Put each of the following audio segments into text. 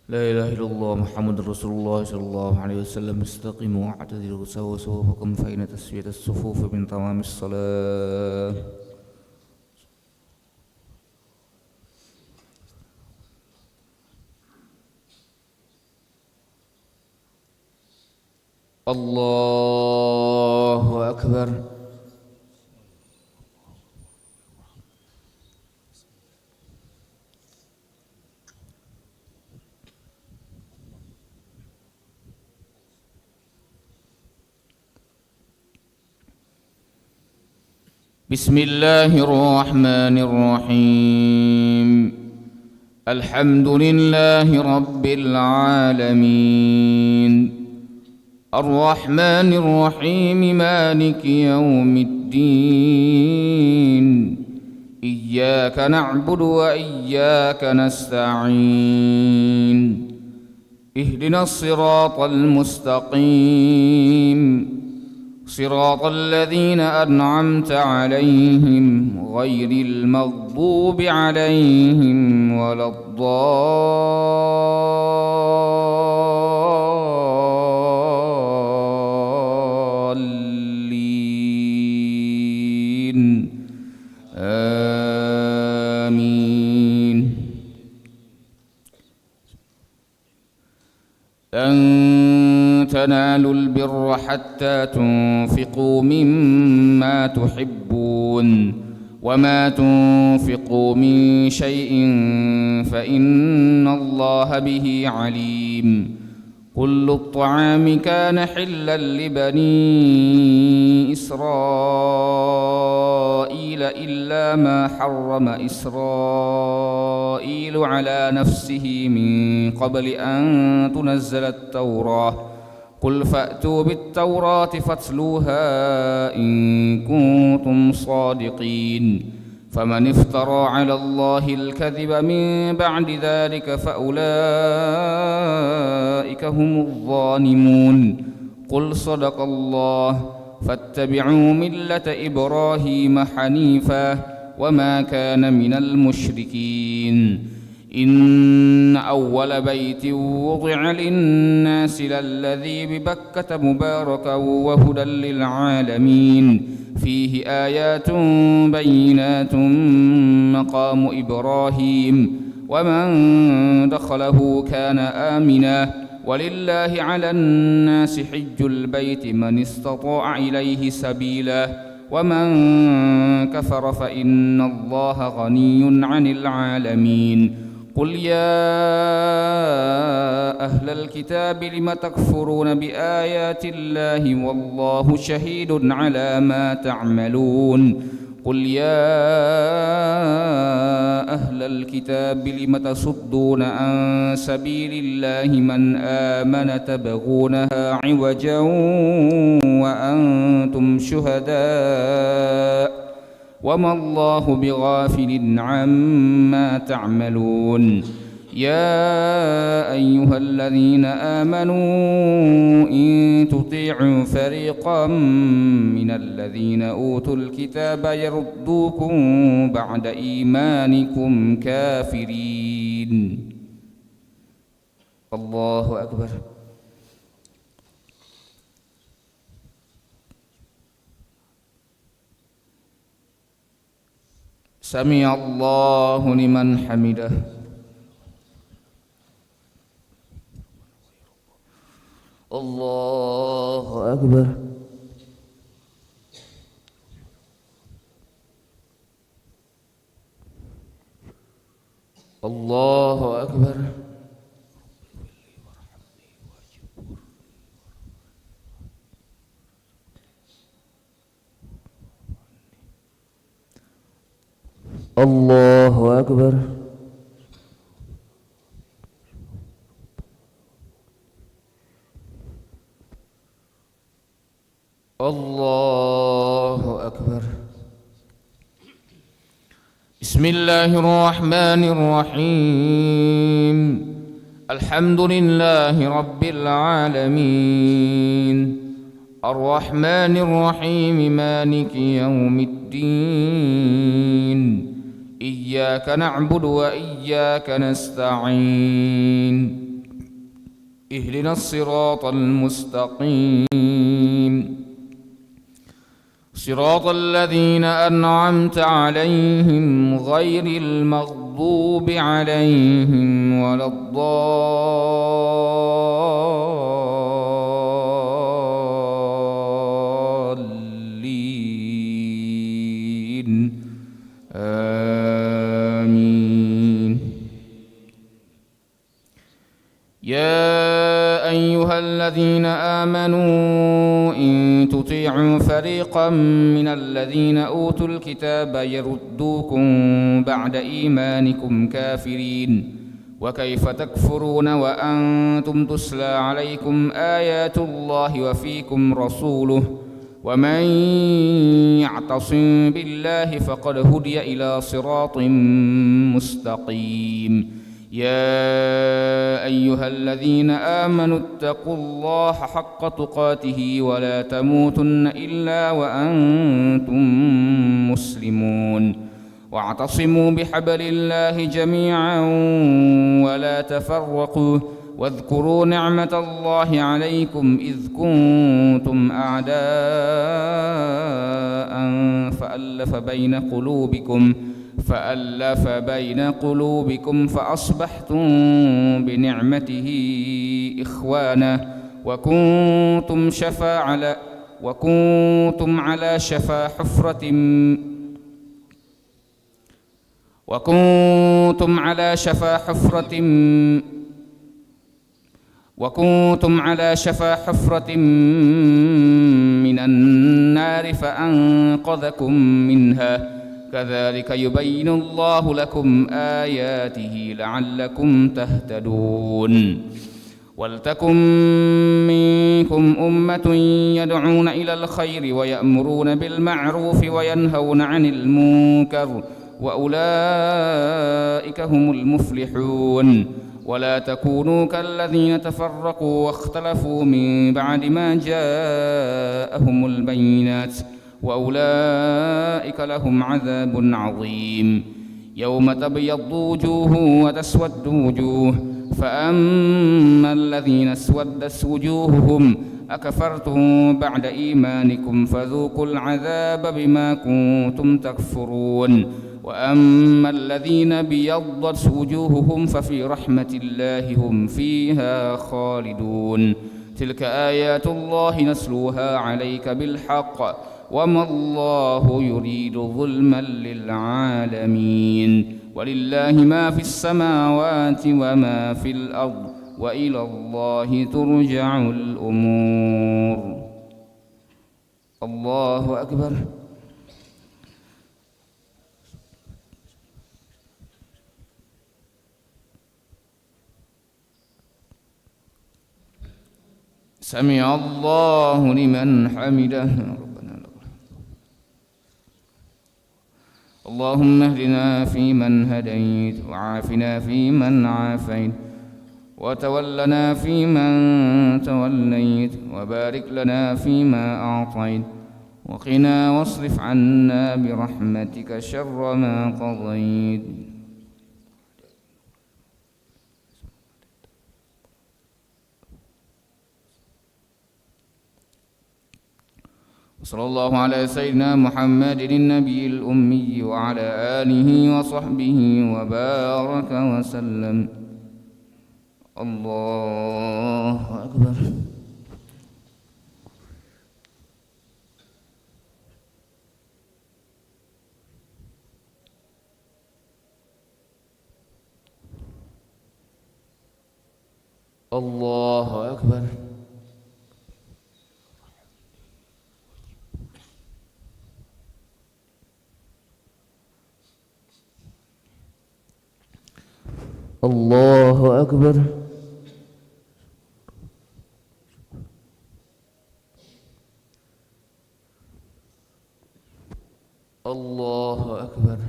لا إله إلا الله محمد رسول الله صلى الله عليه وسلم. استقيموا واعتدلوا سووا صفوفكم فإن تسوية الصفوف من تمام الصلاة. الله أكبر. بسم الله الرحمن الرحيم. الحمد لله رب العالمين، الرحمن الرحيم، مالك يوم الدين. إياك نعبد وإياك نستعين. اهدنا الصراط المستقيم، صراط الذين أنعمت عليهم غير المغضوب عليهم ولا الضالين. آمين. لن تنالوا البر حتى تنفقوا مما تحبون، وما تنفقوا من شيء فإن الله به عليم. كل الطعام كان حلا لبني إسرائيل إلا ما حرم إسرائيل على نفسه من قبل أن تنزل التوراة. قل فأتوا بالتوراة فاتلوها إن كنتم صادقين. فمن افترى على الله الكذب من بعد ذلك فأولئك هم الظالمون. قل صدق الله. فاتبعوا ملة إبراهيم حنيفا وما كان من المشركين. إن أول بيت وضع للناس للذي ببكة مباركا وهدى للعالمين، فيه آيات بينات مقام إبراهيم، ومن دخله كان آمنا. ولله على الناس حج البيت من استطاع إليه سبيلا، ومن كفر فإن الله غني عن العالمين. قل يا أهل الكتاب لم تكفرون بآيات الله والله شهيد على ما تعملون. قل يا أهل الكتاب لم تصدون عن سبيل الله من آمن تبغونها عوجا وأنتم شهداء وما الله بغافل عما تعملون. يا أيها الذين آمنوا إن تطيعوا فريقا من الذين أوتوا الكتاب يردوكم بعد إيمانكم كافرين. الله أكبر. سمع الله لمن حمده. الله أكبر. الله أكبر. الله أكبر. الله أكبر. بسم الله الرحمن الرحيم. الحمد لله رب العالمين، الرحمن الرحيم، مالك يوم الدين. إياك نعبد وإياك نستعين. اهدنا الصراط المستقيم صراط الذين أنعمت عليهم غير المغضوب عليهم ولا الضالين آمين. يا أيها الذين آمنوا إن تطيعوا فريقا من الذين أوتوا الكتاب يردوكم بعد إيمانكم كافرين وكيف تكفرون وأنتم تتلى عليكم آيات الله وفيكم رسوله ومن يعتصم بالله فقد هدي إلى صراط مستقيم. يا أيها الذين آمنوا اتقوا الله حق تقاته ولا تموتن إلا وأنتم مسلمون واعتصموا بحبل الله جميعا ولا تفرقوا واذكروا نعمة الله عليكم إذ كنتم أعداء فألف بين قلوبكم فأصبحتم بنعمته إخوانا وكنتم على شفا حفرة من النار فأنقذكم منها كذلك يبين الله لكم آياته لعلكم تهتدون. ولتكن منكم أمة يدعون إلى الخير ويأمرون بالمعروف وينهون عن المنكر وأولئك هم المفلحون. ولا تكونوا كالذين تفرقوا واختلفوا من بعد ما جاءهم البينات وأولئك لهم عذاب عظيم. يوم تبيض وجوه وتسود وجوه فأما الذين اسودت وجوههم أكفرتم بعد إيمانكم فذوقوا العذاب بما كنتم تكفرون. وأما الذين بيضت وجوههم ففي رحمة الله هم فيها خالدون. تلك آيات الله نتلوها عليك بالحق وما الله يريد ظلما للعالمين. ولله ما في السماوات وما في الأرض وإلى الله ترجع الأمور. الله أكبر. سمع الله لمن حمده. اللهم اهدنا فيمن هديت وعافنا فيمن عافيت وتولنا فيمن توليت وبارك لنا فيما أعطيت وقنا واصرف عنا برحمتك شر ما قضيت. صلى الله على سيدنا محمد النبي الأمي وعلى آله وصحبه وبارك وسلم. الله أكبر. الله أكبر. الله أكبر. الله أكبر.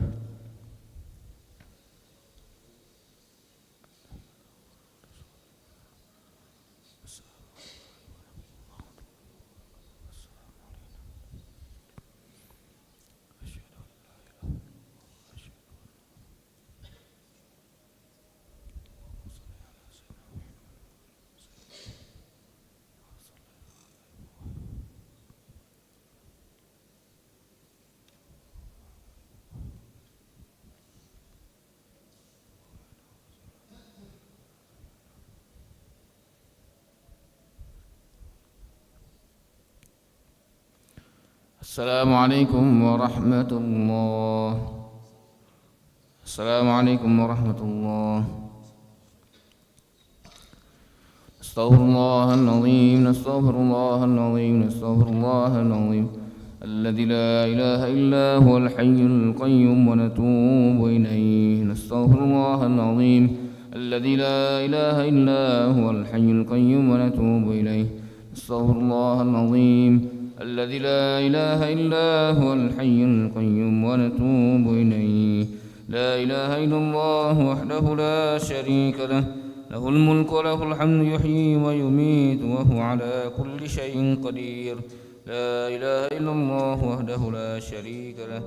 السلام عليكم ورحمة الله. السلام عليكم ورحمة الله. نستغفر الله العظيم، نستغفر الله العظيم، نستغفر الله العظيم الذي لا إله إلا هو الحي القيوم ونتوب إليه. نستغفر الله العظيم الذي لا إله إلا هو الحي القيوم ونتوب إليه. نستغفر الله العظيم الذي لا إله إلا هو الحي القيوم ونتوب إليه. لا إله إلا الله وحده لا شريك له، له الملك وله الحمد يحيي ويميت وهو على كل شيء قدير. لا إله إلا الله وحده لا شريك له.